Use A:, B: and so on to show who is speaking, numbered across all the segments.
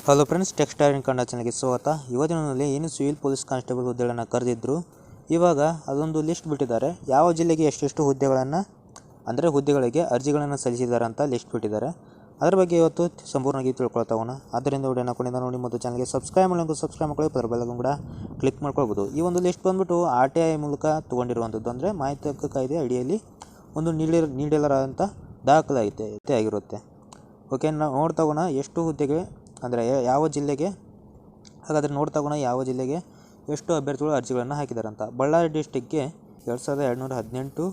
A: Hello friends, textile Kannada ಚಾನಲ್ಗೆ ಸ್ವಾಗತ. ಇವತ್ತಿನಲ್ಲಿ ಏನು ಸಿವಿಲ್ ಪೊಲೀಸ್ ಕಾನ್ಸ್ಟೇಬಲ್ ಹುದ್ದೆಗಳನ್ನು ಕರೆದಿದ್ದರು. ಇವಾಗ ಅದೊಂದು ಲಿಸ್ಟ್ ಬಿಟ್ಟಿದ್ದಾರೆ. ಯಾವ ಜಿಲ್ಲೆಗೆ ಎಷ್ಟೆಷ್ಟು ಹುದ್ದೆಗಳಿಗೆ ಅರ್ಜಿಗಳನ್ನು ಸಲ್ಲಿಸಿದ್ದಾರೆ ಅಂತ ಲಿಸ್ಟ್ ಬಿಟ್ಟಿದ್ದಾರೆ. ಅದರ ಬಗ್ಗೆ ಇವತ್ತು ಸಂಪೂರ್ಣವಾಗಿ ತಿಳ್ಕೊಳ್ತಾ ಹೋಗೋಣ. ಆದ್ದರಿಂದ ವಿಡಿಯೋನ ಕೊನೆಯಿಂದ ನೋಡಿ ಮತ್ತು ಚಾನಲ್ಗೆ ಸಬ್ಸ್ಕ್ರೈಬ್ ಮಾಡ್ಕೊಳ್ಳಿ, ಅದರ ಬೆಲ್ ಕೂಡ ಕ್ಲಿಕ್ ಮಾಡ್ಕೊಳ್ಬೋದು. ಈ ಒಂದು ಲಿಸ್ಟ್ ಬಂದುಬಿಟ್ಟು RTI ಮೂಲಕ ತೊಗೊಂಡಿರುವಂಥದ್ದು, ಅಂದರೆ ಮಾಹಿತಿ ಹಕ್ಕು ಕಾಯ್ದೆ ಅಡಿಯಲ್ಲಿ ಒಂದು ನೀಡಲಾದಂಥ ದಾಖಲಾತಿ ಆಗಿರುತ್ತೆ. ಓಕೆ, ನಾವು ನೋಡ್ತಾ ಹೋಗೋಣ ಎಷ್ಟು ಹುದ್ದೆಗೆ, ಅಂದರೆ ಯಾವ ಜಿಲ್ಲೆಗೆ. ಹಾಗಾದರೆ ನೋಡ್ತಾ ಹೋಗೋಣ ಯಾವ ಜಿಲ್ಲೆಗೆ ಎಷ್ಟು ಅಭ್ಯರ್ಥಿಗಳು ಅರ್ಜಿಗಳನ್ನು ಹಾಕಿದ್ದಾರೆ ಅಂತ. ಬಳ್ಳಾರಿ ಡಿಸ್ಟಿಕ್ಗೆ 2218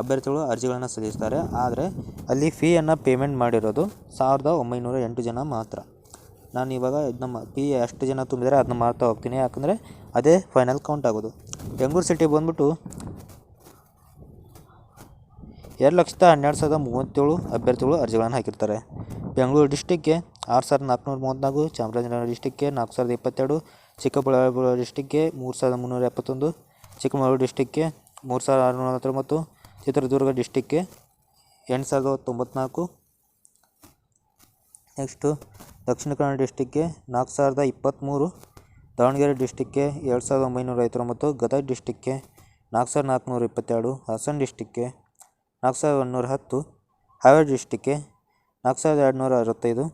A: ಅಭ್ಯರ್ಥಿಗಳು ಅರ್ಜಿಗಳನ್ನು ಸಲ್ಲಿಸ್ತಾರೆ. ಆದರೆ ಅಲ್ಲಿ ಫೀಯನ್ನು ಪೇಮೆಂಟ್ ಮಾಡಿರೋದು 1908 ಜನ ಮಾತ್ರ. ನಾನು ಇವಾಗ ನಮ್ಮ ಫೀ ಎಷ್ಟು ಜನ ತುಂಬಿದರೆ ಅದನ್ನ ಮಾಡ್ತಾ ಹೋಗ್ತೀನಿ, ಯಾಕಂದರೆ ಅದೇ ಫೈನಲ್ ಕೌಂಟ್ ಆಗೋದು. ಬೆಂಗಳೂರು ಸಿಟಿ ಬಂದ್ಬಿಟ್ಟು 2,12,037 ಅಭ್ಯರ್ಥಿಗಳು ಅರ್ಜಿಗಳನ್ನು ಹಾಕಿರ್ತಾರೆ. ಬೆಂಗಳೂರು ಡಿಸ್ಟಿಕ್ಗೆ 6,434, ಚಾಮರಾಜನಗರ ಡಿಸ್ಟಿಕ್ಗೆ 4,022, ಚಿಕ್ಕಬಳ್ಳಾಪುರ ಡಿಸ್ಟಿಕ್ಗೆ 3,371, ಚಿಕ್ಕಮಗಳೂರು ಡಿಸ್ಟಿಕ್ಗೆ 3,649, ಚಿತ್ರದುರ್ಗ ಡಿಸ್ಟಿಕ್ಗೆ 8,094, ನೆಕ್ಸ್ಟು ದಕ್ಷಿಣ ಕನ್ನಡ ಡಿಸ್ಟಿಕ್ಗೆ 4,023, ದಾವಣಗೆರೆ ಡಿಸ್ಟಿಕ್ಗೆ 2,959, ಗದಗ ಡಿಸ್ಟಿಕ್ಗೆ 4,422, ಹಾಸನ ಡಿಸ್ಟಿಕ್ಗೆ 4,110, ಹಾವೇರಿ ಡಿಸ್ಟಿಕ್ಗೆ 4,265,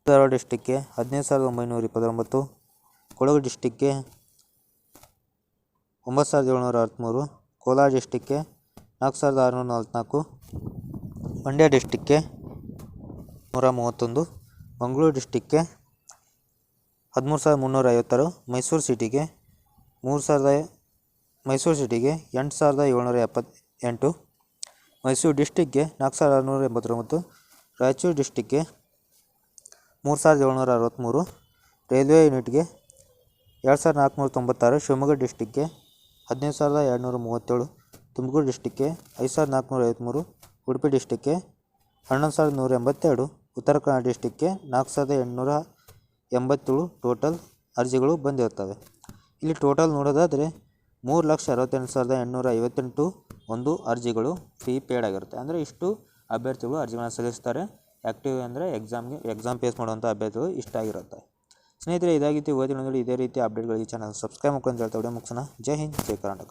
A: ಧಾರವಾಡ ಡಿಸ್ಟಿಕ್ಗೆ 15,929, ಕೊಡಗು ಡಿಸ್ಟಿಕ್ಗೆ 9,763, ಕೋಲಾರ ಡಿಸ್ಟಿಕ್ಗೆ 4,644, ಮಂಡ್ಯ ಡಿಸ್ಟಿಕ್ಗೆ 131, ಮಂಗಳೂರು ಡಿಸ್ಟಿಕ್ಗೆ 13,356, ಮೈಸೂರು ಸಿಟಿಗೆ 8,778, ಮೈಸೂರು ಡಿಸ್ಟಿಕ್ಗೆ 4,689, ರಾಯಚೂರು ಡಿಸ್ಟಿಕ್ಗೆ 3,763, ರೈಲ್ವೆ ಯೂನಿಟ್ಗೆ 2,496, ಶಿವಮೊಗ್ಗ ಡಿಸ್ಟಿಕ್ಗೆ 15,237, ತುಮಕೂರು ಡಿಸ್ಟಿಕ್ಗೆ 5,453, ಉಡುಪಿ ಡಿಸ್ಟಿಕ್ಗೆ 11,182, ಉತ್ತರ ಕನ್ನಡ ಡಿಸ್ಟಿಕ್ಗೆ 4,887 ಟೋಟಲ್ ಅರ್ಜಿಗಳು ಬಂದಿರ್ತವೆ. ಇಲ್ಲಿ ಟೋಟಲ್ ನೋಡೋದಾದರೆ 3,68,858 ಒಂದು ಅರ್ಜಿಗಳು ಫೀ ಪೇಡ್ ಆಗಿರುತ್ತೆ. ಅಂದರೆ ಇಷ್ಟು ಅಭ್ಯರ್ಥಿಗಳು ಅರ್ಜಿಗಳನ್ನು ಸಲ್ಲಿಸ್ತಾರೆ. ಆ್ಯಕ್ಟಿವ್ ಅಂದರೆ ಎಕ್ಸಾಮ್ ಫೇಸ್ ಮಾಡುವಂಥ ಅಭ್ಯರ್ಥಿಗಳು ಇಷ್ಟ ಆಗಿರುತ್ತೆ. ಸ್ನೇಹಿತರೆ, ಇದಾಗಿತ್ತು ಇವತ್ತಿನ ಇದೇ ರೀತಿ ಅಪ್ಡೇಟ್ಗಳಿಗೆ ಚಾನಲ್ ಸಬ್ಸ್ಕ್ರೈಬ್ ಮಾಡ್ಕೊಂಡು ಹೇಳ್ತಾ ವಿಡಿಯೋ ಮುಗಿಸೋಣ. ಜೈ ಹಿಂದ್, ಜೈ ಕರ್ನಾಟಕ.